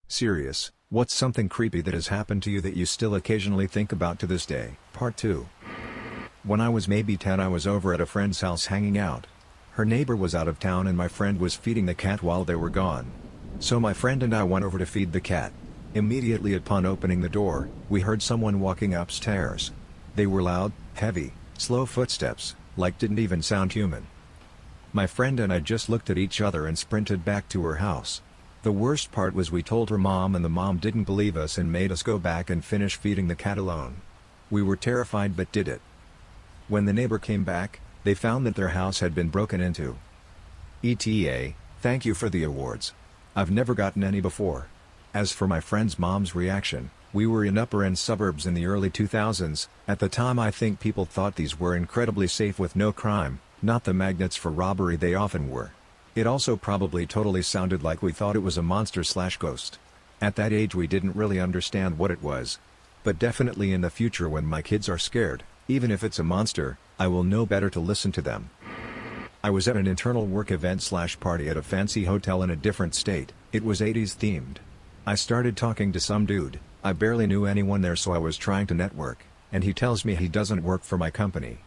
Serious, what's something creepy that has happened to you that you still occasionally think about to this day? Part 2. When I was maybe 10, I was over at a friend's house hanging out. Her neighbor was out of town and my friend was feeding the cat while they were gone. So my friend and I went over to feed the cat. Immediately upon opening the door, we heard someone walking upstairs. They were loud, heavy, slow footsteps, like didn't even sound human. My friend and I just looked at each other and sprinted back to her house. The worst part was we told her mom and the mom didn't believe us and made us go back and finish feeding the cat alone. We were terrified but did it. When the neighbor came back, they found that their house had been broken into. ETA, thank you for the awards. I've never gotten any before. As for my friend's mom's reaction, we were in upper-end suburbs in the early 2000s, at the time I think people thought these were incredibly safe with no crime, not the magnets for robbery they often were. It also probably totally sounded like we thought it was a monster/ghost. At that age we didn't really understand what it was. But definitely in the future when my kids are scared, even if it's a monster, I will know better to listen to them. I was at an internal work event/party at a fancy hotel in a different state. It was 80s themed. I started talking to some dude. I barely knew anyone there, so I was trying to network, and he tells me he doesn't work for my company.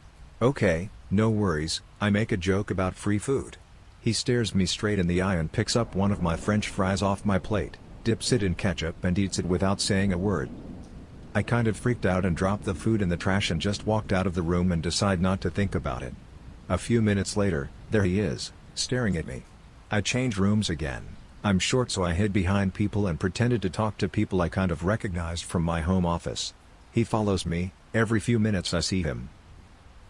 Okay, no worries, I make a joke about free food. He stares me straight in the eye and picks up one of my French fries off my plate, dips it in ketchup and eats it without saying a word. I kind of freaked out and dropped the food in the trash and just walked out of the room and decided not to think about it. A few minutes later, there he is, staring at me. I changed rooms again. I'm short, so I hid behind people and pretended to talk to people I kind of recognized from my home office. He follows me, every few minutes I see him.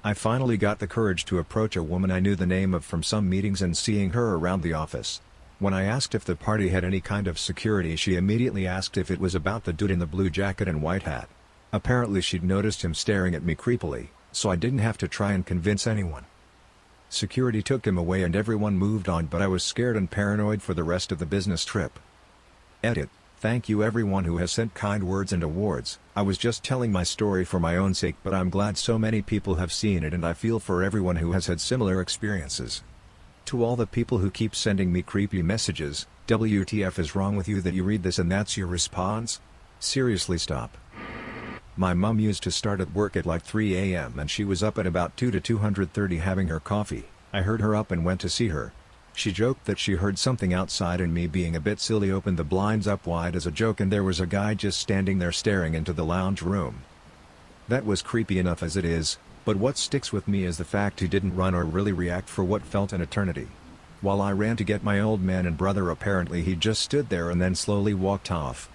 I finally got the courage to approach a woman I knew the name of from some meetings and seeing her around the office. When I asked if the party had any kind of security, she immediately asked if it was about the dude in the blue jacket and white hat. Apparently she'd noticed him staring at me creepily, so I didn't have to try and convince anyone. Security took him away and everyone moved on, but I was scared and paranoid for the rest of the business trip. Edit. Thank you everyone who has sent kind words and awards. I was just telling my story for my own sake, but I'm glad so many people have seen it and I feel for everyone who has had similar experiences. To all the people who keep sending me creepy messages, WTF is wrong with you that you read this and that's your response? Seriously, stop. My mom used to start at work at like 3 a.m. and she was up at about 2 to 2:30 having her coffee. I heard her up and went to see her. She joked that she heard something outside and me being a bit silly opened the blinds up wide as a joke and there was a guy just standing there staring into the lounge room. That was creepy enough as it is, but what sticks with me is the fact he didn't run or really react for what felt an eternity. While I ran to get my old man and brother, apparently he just stood there and then slowly walked off.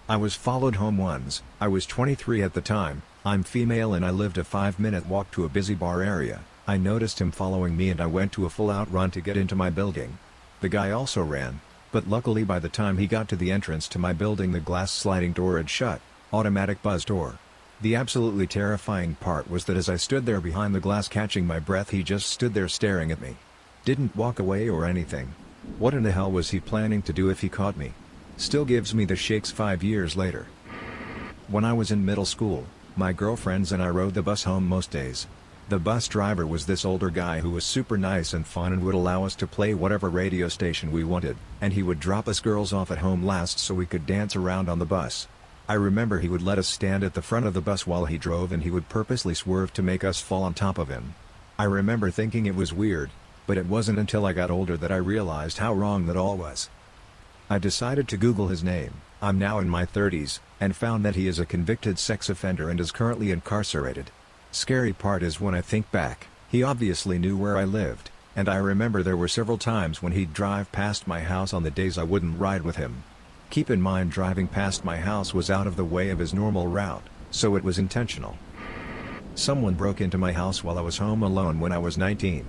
I was followed home once. I was 23 at the time, I'm female and I lived a 5-minute walk to a busy bar area. I noticed him following me and I went to a full-out run to get into my building. The guy also ran, but luckily by the time he got to the entrance to my building the glass sliding door had shut, automatic buzz door. The absolutely terrifying part was that as I stood there behind the glass catching my breath, he just stood there staring at me. Didn't walk away or anything. What in the hell was he planning to do if he caught me? Still gives me the shakes 5 years later. When I was in middle school, my girlfriends and I rode the bus home most days. The bus driver was this older guy who was super nice and fun and would allow us to play whatever radio station we wanted, and he would drop us girls off at home last so we could dance around on the bus. I remember he would let us stand at the front of the bus while he drove and he would purposely swerve to make us fall on top of him. I remember thinking it was weird, but it wasn't until I got older that I realized how wrong that all was. I decided to Google his name. I'm now in my 30s, and found that he is a convicted sex offender and is currently incarcerated. Scary part is when I think back, he obviously knew where I lived, and I remember there were several times when he'd drive past my house on the days I wouldn't ride with him. Keep in mind, driving past my house was out of the way of his normal route, so it was intentional. Someone broke into my house while I was home alone when I was 19.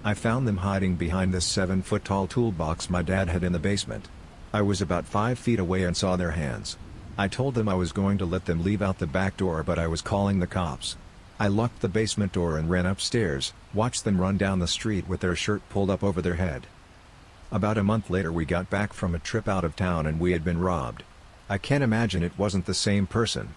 I found them hiding behind this 7-foot-tall toolbox my dad had in the basement. I was about 5 feet away and saw their hands. I told them I was going to let them leave out the back door, but I was calling the cops. I locked the basement door and ran upstairs, watched them run down the street with their shirt pulled up over their head. About a month later we got back from a trip out of town and we had been robbed. I can't imagine it wasn't the same person.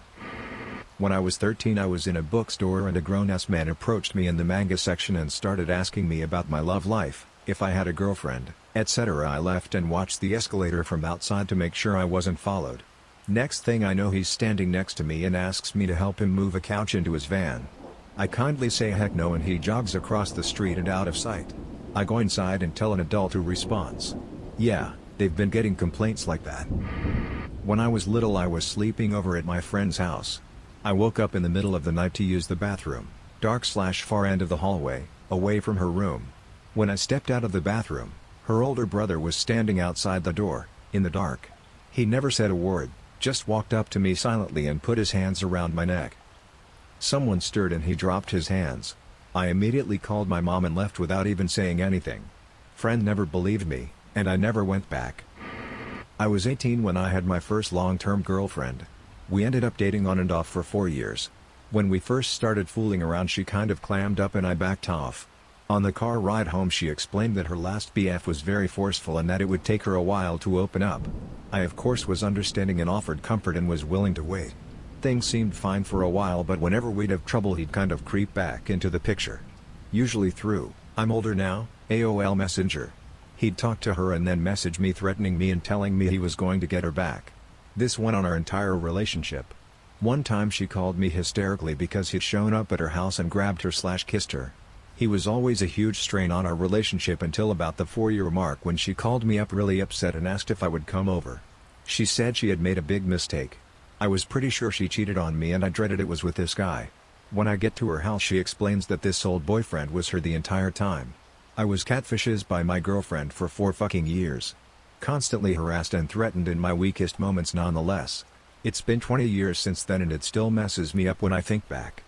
When I was 13 I was in a bookstore and a grown-ass man approached me in the manga section and started asking me about my love life, if I had a girlfriend. etc. I left and watched the escalator from outside to make sure I wasn't followed. Next thing I know, he's standing next to me and asks me to help him move a couch into his van. I kindly say heck no, and he jogs across the street and out of sight. I go inside and tell an adult, who responds, "Yeah, they've been getting complaints like that." When I was little, I was sleeping over at my friend's house. I woke up in the middle of the night to use the bathroom, dark/far end of the hallway, away from her room. When I stepped out of the bathroom, her older brother was standing outside the door, in the dark. He never said a word, just walked up to me silently and put his hands around my neck. Someone stirred and he dropped his hands. I immediately called my mom and left without even saying anything. Friend never believed me, and I never went back. I was 18 when I had my first long-term girlfriend. We ended up dating on and off for 4 years. When we first started fooling around, she kind of clammed up and I backed off. On the car ride home, she explained that her last BF was very forceful and that it would take her a while to open up. I of course was understanding and offered comfort and was willing to wait. Things seemed fine for a while, but whenever we'd have trouble, he'd kind of creep back into the picture. Usually through, "I'm older now," AOL Messenger. He'd talk to her and then message me threatening me and telling me he was going to get her back. This went on our entire relationship. One time she called me hysterically because he'd shown up at her house and grabbed her/kissed her. He was always a huge strain on our relationship until about the 4-year mark, when she called me up really upset and asked if I would come over. She said she had made a big mistake. I was pretty sure she cheated on me and I dreaded it was with this guy. When I get to her house, she explains that this old boyfriend was her the entire time. I was catfished by my girlfriend for 4 fucking years. Constantly harassed and threatened in my weakest moments nonetheless. It's been 20 years since then and it still messes me up when I think back.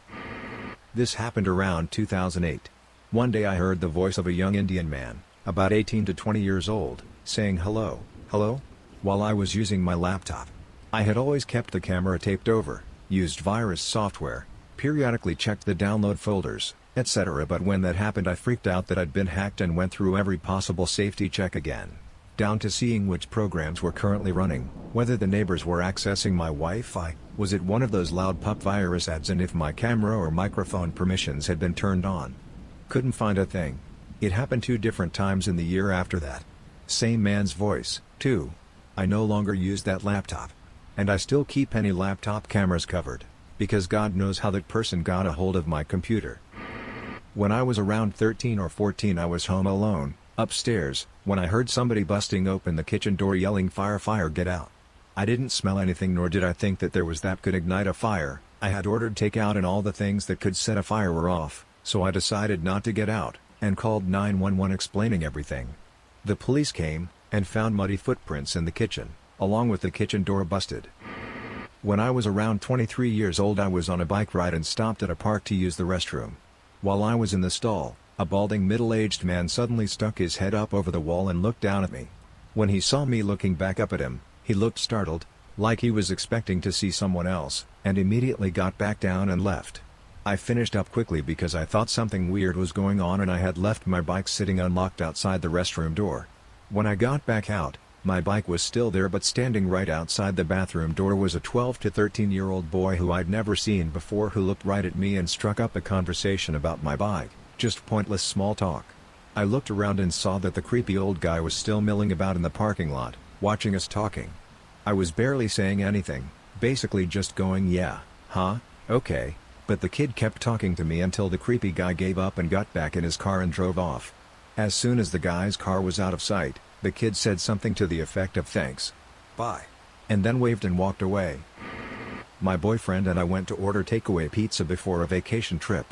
This happened around 2008. One day I heard the voice of a young Indian man, about 18 to 20 years old, saying hello, hello, while I was using my laptop. I had always kept the camera taped over, used virus software, periodically checked the download folders, etc. But when that happened, I freaked out that I'd been hacked and went through every possible safety check again, down to seeing which programs were currently running, whether the neighbors were accessing my Wi-Fi, was it one of those loud pup virus ads, and if my camera or microphone permissions had been turned on. Couldn't find a thing. It happened 2 different times in the year after that. Same man's voice, too. I no longer use that laptop. And I still keep any laptop cameras covered, because God knows how that person got a hold of my computer. When I was around 13 or 14, I was home alone, upstairs, when I heard somebody busting open the kitchen door yelling, "Fire, fire, get out." I didn't smell anything, nor did I think that there was that could ignite a fire. I had ordered takeout and all the things that could set a fire were off, so I decided not to get out, and called 911 explaining everything. The police came, and found muddy footprints in the kitchen, along with the kitchen door busted. When I was around 23 years old, I was on a bike ride and stopped at a park to use the restroom. While I was in the stall, a balding middle-aged man suddenly stuck his head up over the wall and looked down at me. When he saw me looking back up at him, he looked startled, like he was expecting to see someone else, and immediately got back down and left. I finished up quickly because I thought something weird was going on, and I had left my bike sitting unlocked outside the restroom door. When I got back out, my bike was still there, but standing right outside the bathroom door was a 12 to 13-year-old boy who I'd never seen before, who looked right at me and struck up a conversation about my bike, just pointless small talk. I looked around and saw that the creepy old guy was still milling about in the parking lot, watching us talking. I was barely saying anything, basically just going, "Yeah, huh, okay," but the kid kept talking to me until the creepy guy gave up and got back in his car and drove off. As soon as the guy's car was out of sight, the kid said something to the effect of "Thanks. Bye," and then waved and walked away. My boyfriend and I went to order takeaway pizza before a vacation trip.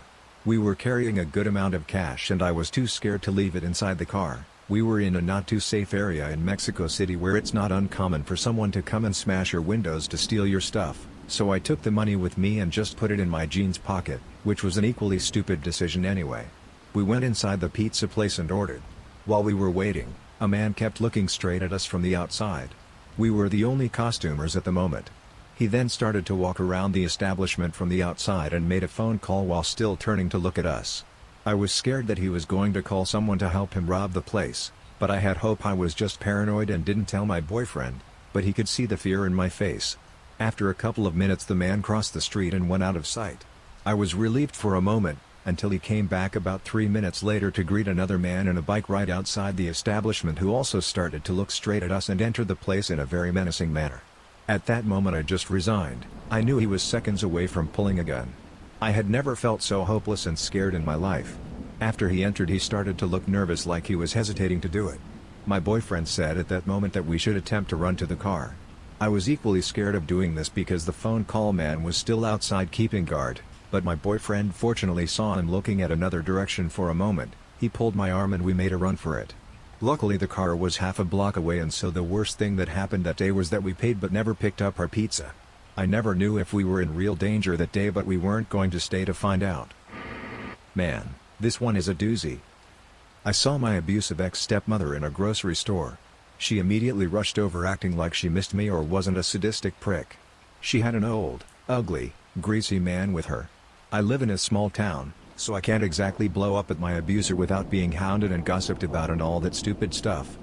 We were carrying a good amount of cash and I was too scared to leave it inside the car. We were in a not too safe area in Mexico City where it's not uncommon for someone to come and smash your windows to steal your stuff, so I took the money with me and just put it in my jeans pocket, which was an equally stupid decision anyway. We went inside the pizza place and ordered. While we were waiting, a man kept looking straight at us from the outside. We were the only costumers at the moment. He then started to walk around the establishment from the outside and made a phone call while still turning to look at us. I was scared that he was going to call someone to help him rob the place, but I had hope I was just paranoid and didn't tell my boyfriend, but he could see the fear in my face. After a couple of minutes, the man crossed the street and went out of sight. I was relieved for a moment, until he came back about 3 minutes later to greet another man in a bike right outside the establishment who also started to look straight at us and entered the place in a very menacing manner. At that moment I just resigned. I knew he was seconds away from pulling a gun. I had never felt so hopeless and scared in my life. After he entered he started to look nervous, like he was hesitating to do it. My boyfriend said at that moment that we should attempt to run to the car. I was equally scared of doing this because the phone call man was still outside keeping guard, but my boyfriend fortunately saw him looking at another direction for a moment. He pulled my arm and we made a run for it. Luckily the car was half a block away, and so the worst thing that happened that day was that we paid but never picked up our pizza. I never knew if we were in real danger that day, but we weren't going to stay to find out. Man, this one is a doozy. I saw my abusive ex-stepmother in a grocery store. She immediately rushed over acting like she missed me or wasn't a sadistic prick. She had an old, ugly, greasy man with her. I live in a small town, so I can't exactly blow up at my abuser without being hounded and gossiped about and all that stupid stuff.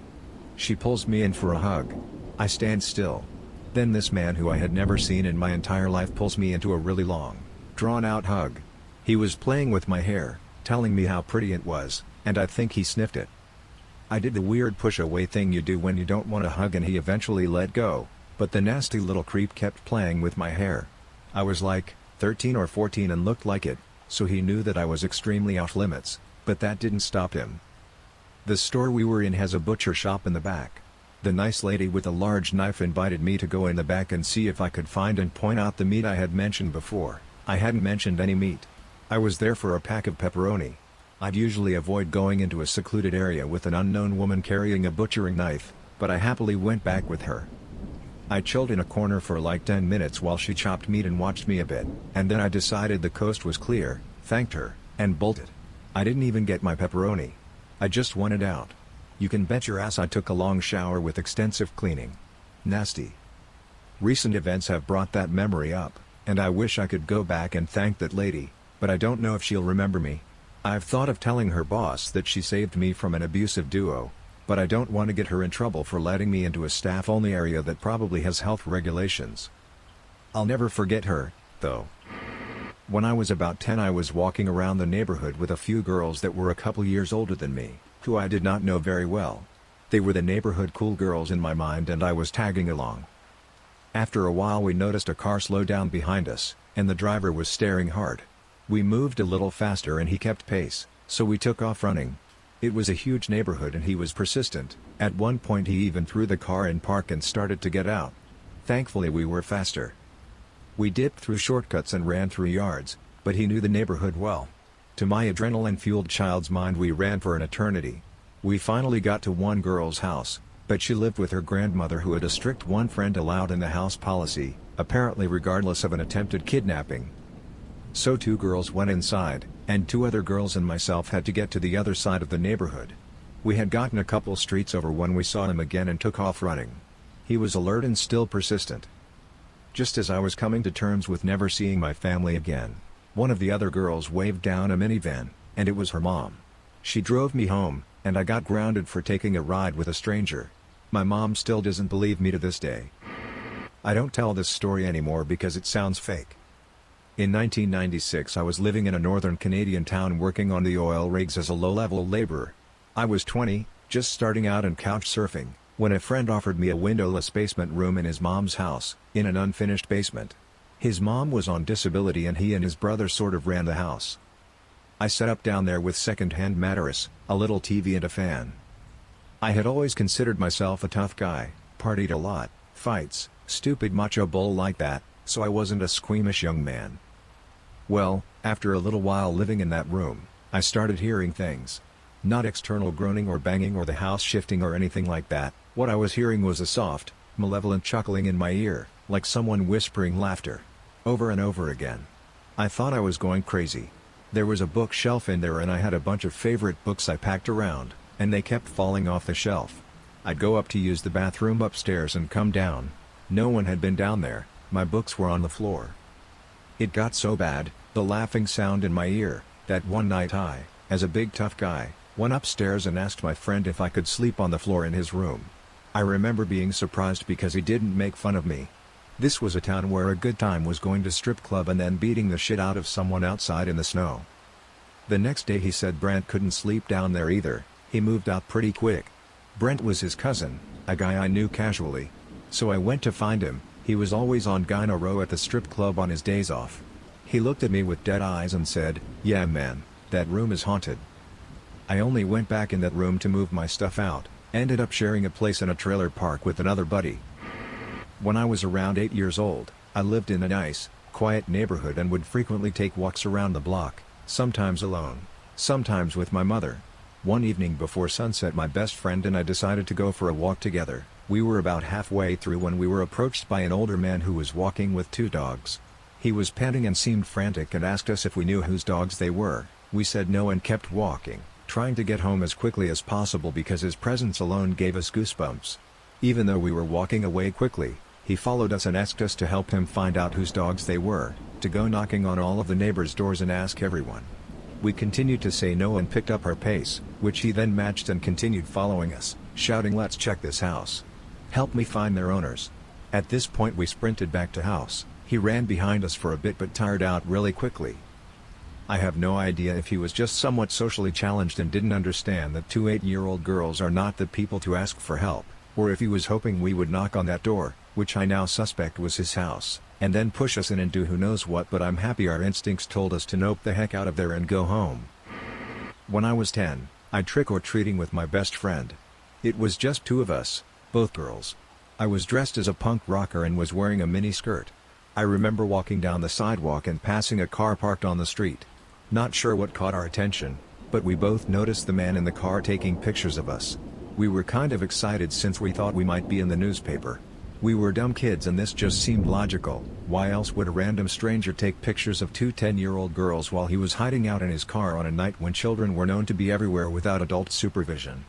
She pulls me in for a hug. I stand still. Then this man, who I had never seen in my entire life, pulls me into a really long, drawn-out hug. He was playing with my hair, telling me how pretty it was, and I think he sniffed it. I did the weird push-away thing you do when you don't want a hug, and he eventually let go, but the nasty little creep kept playing with my hair. I was like 13 or 14 and looked like it, so he knew that I was extremely off limits, but that didn't stop him. The store we were in has a butcher shop in the back. The nice lady with a large knife invited me to go in the back and see if I could find and point out the meat I had mentioned before. I hadn't mentioned any meat. I was there for a pack of pepperoni. I'd usually avoid going into a secluded area with an unknown woman carrying a butchering knife, but I happily went back with her. I chilled in a corner for like 10 minutes while she chopped meat and watched me a bit, and then I decided the coast was clear, thanked her, and bolted. I didn't even get my pepperoni. I just wanted out. You can bet your ass I took a long shower with extensive cleaning. Nasty. Recent events have brought that memory up, and I wish I could go back and thank that lady, but I don't know if she'll remember me. I've thought of telling her boss that she saved me from an abusive duo, but I don't want to get her in trouble for letting me into a staff-only area that probably has health regulations. I'll never forget her, though. When I was about 10, I was walking around the neighborhood with a few girls that were a couple years older than me, who I did not know very well. They were the neighborhood cool girls in my mind, and I was tagging along. After a while we noticed a car slow down behind us, and the driver was staring hard. We moved a little faster and he kept pace, so we took off running. It was a huge neighborhood and he was persistent. At one point he even threw the car in park and started to get out. Thankfully we were faster. We dipped through shortcuts and ran through yards, but he knew the neighborhood well. To my adrenaline-fueled child's mind we ran for an eternity. We finally got to one girl's house, but she lived with her grandmother, who had a strict one friend allowed in the house policy, apparently regardless of an attempted kidnapping. So 2 girls went inside, and 2 other girls and myself had to get to the other side of the neighborhood. We had gotten a couple streets over when we saw him again and took off running. He was alert and still persistent. Just as I was coming to terms with never seeing my family again, one of the other girls waved down a minivan, and it was her mom. She drove me home, and I got grounded for taking a ride with a stranger. My mom still doesn't believe me to this day. I don't tell this story anymore because it sounds fake. In 1996 I was living in a northern Canadian town working on the oil rigs as a low-level laborer. I was 20, just starting out in couch surfing, when a friend offered me a windowless basement room in his mom's house, in an unfinished basement. His mom was on disability and he and his brother sort of ran the house. I set up down there with second-hand mattress, a little TV and a fan. I had always considered myself a tough guy, partied a lot, fights, stupid macho bull like that, so I wasn't a squeamish young man. Well, after a little while living in that room, I started hearing things. Not external groaning or banging or the house shifting or anything like that. What I was hearing was a soft, malevolent chuckling in my ear, like someone whispering laughter. Over and over again. I thought I was going crazy. There was a bookshelf in there and I had a bunch of favorite books I packed around, and they kept falling off the shelf. I'd go up to use the bathroom upstairs and come down. No one had been down there, my books were on the floor. It got so bad, the laughing sound in my ear, that one night I, as a big tough guy, went upstairs and asked my friend if I could sleep on the floor in his room. I remember being surprised because he didn't make fun of me. This was a town where a good time was going to strip club and then beating the shit out of someone outside in the snow. The next day he said Brent couldn't sleep down there either, he moved out pretty quick. Brent was his cousin, a guy I knew casually. So I went to find him. He was always on Gyno Row at the strip club on his days off. He looked at me with dead eyes and said, "Yeah man, that room is haunted." I only went back in that room to move my stuff out, ended up sharing a place in a trailer park with another buddy. When I was around 8 years old, I lived in a nice, quiet neighborhood and would frequently take walks around the block, sometimes alone, sometimes with my mother. One evening before sunset my best friend and I decided to go for a walk together. We were about halfway through when we were approached by an older man who was walking with 2 dogs. He was panting and seemed frantic and asked us if we knew whose dogs they were. We said no and kept walking, trying to get home as quickly as possible because his presence alone gave us goosebumps. Even though we were walking away quickly, he followed us and asked us to help him find out whose dogs they were, to go knocking on all of the neighbors' doors and ask everyone. We continued to say no and picked up our pace, which he then matched and continued following us, shouting, "Let's check this house. Help me find their owners." At this point we sprinted back to house. He ran behind us for a bit but tired out really quickly. I have no idea if he was just somewhat socially challenged and didn't understand that 2 8-year-old girls are not the people to ask for help, or if he was hoping we would knock on that door, which I now suspect was his house, and then push us in and do who knows what, but I'm happy our instincts told us to nope the heck out of there and go home. When I was 10, I trick-or-treating with my best friend. It was just 2 of us, both girls. I was dressed as a punk rocker and was wearing a mini skirt. I remember walking down the sidewalk and passing a car parked on the street. Not sure what caught our attention, but we both noticed the man in the car taking pictures of us. We were kind of excited since we thought we might be in the newspaper. We were dumb kids and this just seemed logical. Why else would a random stranger take pictures of 2 10-year-old girls while he was hiding out in his car on a night when children were known to be everywhere without adult supervision?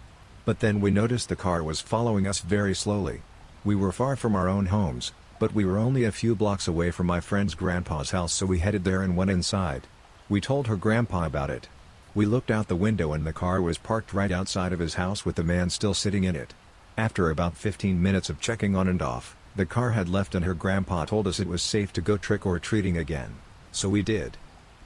But then we noticed the car was following us very slowly. We were far from our own homes, but we were only a few blocks away from my friend's grandpa's house, so we headed there and went inside. We told her grandpa about it. We looked out the window and the car was parked right outside of his house with the man still sitting in it. After about 15 minutes of checking on and off, the car had left and her grandpa told us it was safe to go trick-or-treating again. So we did.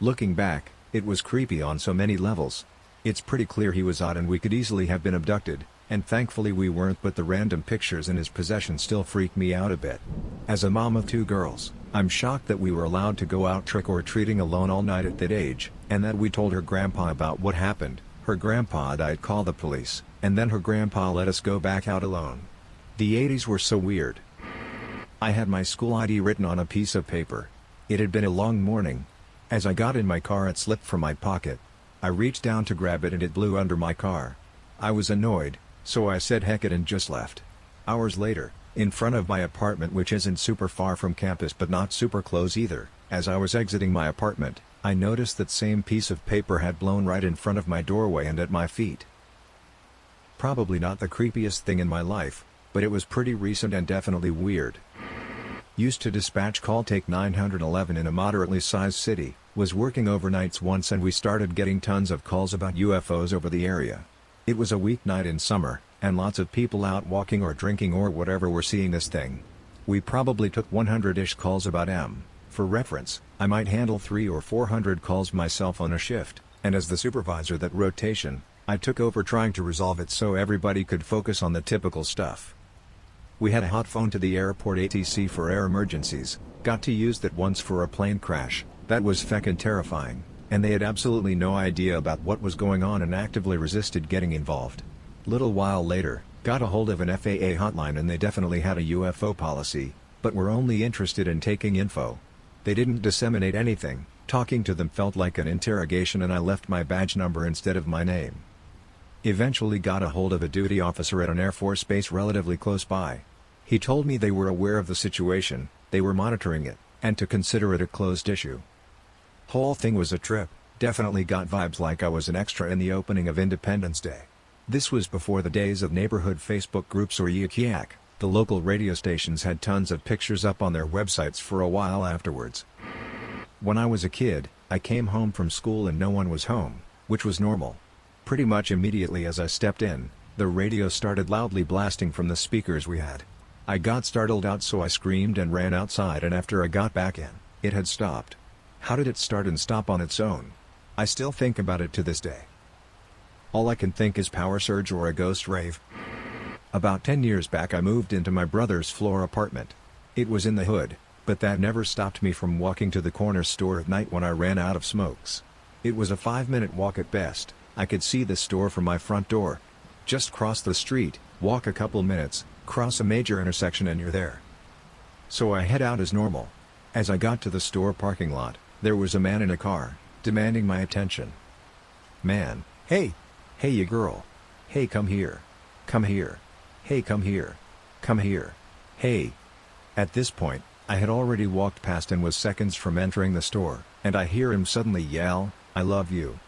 Looking back, it was creepy on so many levels. It's pretty clear he was odd and we could easily have been abducted, and thankfully we weren't, but the random pictures in his possession still freak me out a bit. As a mom of 2 girls, I'm shocked that we were allowed to go out trick-or-treating alone all night at that age, and that we told her grandpa about what happened. Her grandpa died, called the police, and then her grandpa let us go back out alone. The 80s were so weird. I had my school ID written on a piece of paper. It had been a long morning. As I got in my car it slipped from my pocket. I reached down to grab it and it blew under my car. I was annoyed, so I said heck it and just left. Hours later, in front of my apartment, which isn't super far from campus but not super close either, as I was exiting my apartment, I noticed that same piece of paper had blown right in front of my doorway and at my feet. Probably not the creepiest thing in my life, but it was pretty recent and definitely weird. Used to dispatch call take 911 in a moderately sized city, was working overnights once and we started getting tons of calls about UFOs over the area. It was a weeknight in summer, and lots of people out walking or drinking or whatever were seeing this thing. We probably took 100-ish calls about M. For reference, I might handle 300 or 400 calls myself on a shift, and as the supervisor that rotation, I took over trying to resolve it so everybody could focus on the typical stuff. We had a hot phone to the airport ATC for air emergencies, got to use that once for a plane crash. That was feckin' terrifying, and they had absolutely no idea about what was going on and actively resisted getting involved. Little while later, got a hold of an FAA hotline and they definitely had a UFO policy, but were only interested in taking info. They didn't disseminate anything. Talking to them felt like an interrogation and I left my badge number instead of my name. Eventually got a hold of a duty officer at an Air Force base relatively close by. He told me they were aware of the situation, they were monitoring it, and to consider it a closed issue. Whole thing was a trip, definitely got vibes like I was an extra in the opening of Independence Day. This was before the days of neighborhood Facebook groups or Yik Yak. The local radio stations had tons of pictures up on their websites for a while afterwards. When I was a kid, I came home from school and no one was home, which was normal. Pretty much immediately as I stepped in, the radio started loudly blasting from the speakers we had. I got startled out so I screamed and ran outside, and after I got back in, it had stopped. How did it start and stop on its own? I still think about it to this day. All I can think is power surge or a ghost rave. About 10 years back I moved into my brother's floor apartment. It was in the hood, but that never stopped me from walking to the corner store at night when I ran out of smokes. It was a 5-minute walk at best. I could see the store from my front door. Just cross the street, walk a couple minutes, cross a major intersection and you're there. So I head out as normal. As I got to the store parking lot, there was a man in a car, demanding my attention. Man, hey! Hey you girl! Hey come here! Come here! Hey come here! Come here! Hey! At this point, I had already walked past and was seconds from entering the store, and I hear him suddenly yell, "I love you."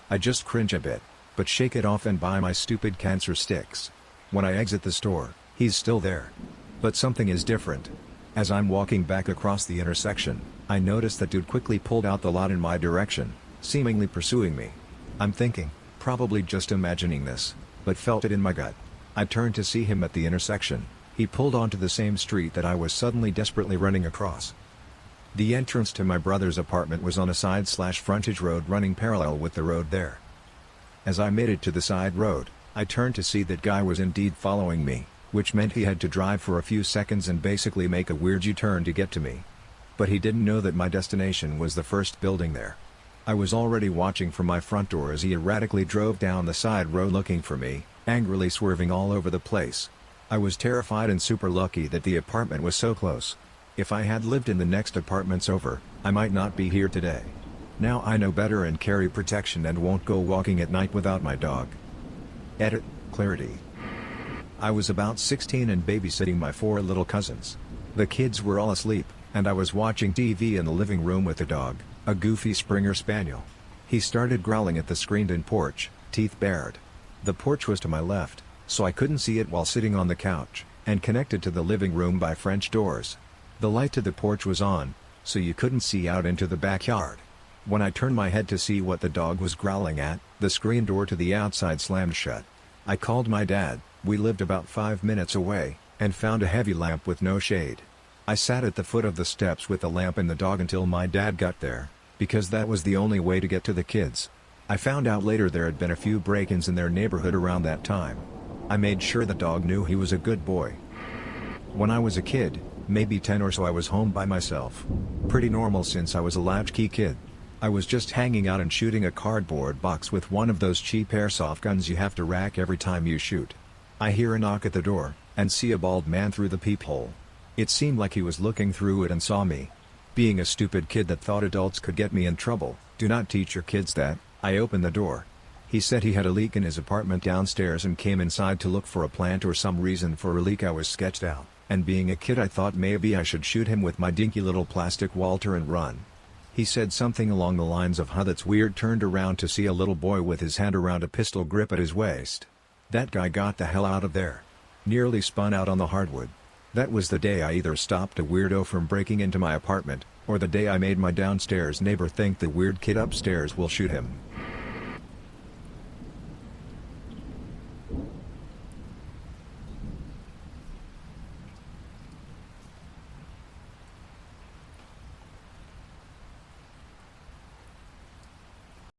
I just cringe a bit, but shake it off and buy my stupid cancer sticks. When I exit the store, he's still there. But something is different. As I'm walking back across the intersection, I notice that dude quickly pulled out the lot in my direction, seemingly pursuing me. I'm thinking, probably just imagining this, but felt it in my gut. I turned to see him at the intersection. He pulled onto the same street that I was suddenly desperately running across. The entrance to my brother's apartment was on a side/frontage road running parallel with the road there. As I made it to the side road, I turned to see that guy was indeed following me, which meant he had to drive for a few seconds and basically make a weird U-turn to get to me. But he didn't know that my destination was the first building there. I was already watching from my front door as he erratically drove down the side road looking for me, angrily swerving all over the place. I was terrified and super lucky that the apartment was so close. If I had lived in the next apartments over, I might not be here today. Now I know better and carry protection and won't go walking at night without my dog. Edit, clarity. I was about 16 and babysitting my 4 little cousins. The kids were all asleep, and I was watching TV in the living room with the dog, a goofy Springer Spaniel. He started growling at the screened-in porch, teeth bared. The porch was to my left, so I couldn't see it while sitting on the couch, and connected to the living room by French doors. The light to the porch was on, so you couldn't see out into the backyard. When I turned my head to see what the dog was growling at, the screen door to the outside slammed shut. I called my dad, we lived about 5 minutes away, and found a heavy lamp with no shade. I sat at the foot of the steps with the lamp and the dog until my dad got there, because that was the only way to get to the kids. I found out later there had been a few break-ins in their neighborhood around that time. I made sure the dog knew he was a good boy. When I was a kid, maybe 10 or so, I was home by myself. Pretty normal since I was a latchkey kid. I was just hanging out and shooting a cardboard box with one of those cheap airsoft guns you have to rack every time you shoot. I hear a knock at the door, and see a bald man through the peephole. It seemed like he was looking through it and saw me. Being a stupid kid that thought adults could get me in trouble, do not teach your kids that, I opened the door. He said he had a leak in his apartment downstairs and came inside to look for a plant or some reason for a leak I was sketched out. And being a kid I thought maybe I should shoot him with my dinky little plastic Walter and run. He said something along the lines of, "Huh, that's weird," turned around to see a little boy with his hand around a pistol grip at his waist. That guy got the hell out of there. Nearly spun out on the hardwood. That was the day I either stopped a weirdo from breaking into my apartment, or the day I made my downstairs neighbor think the weird kid upstairs will shoot him.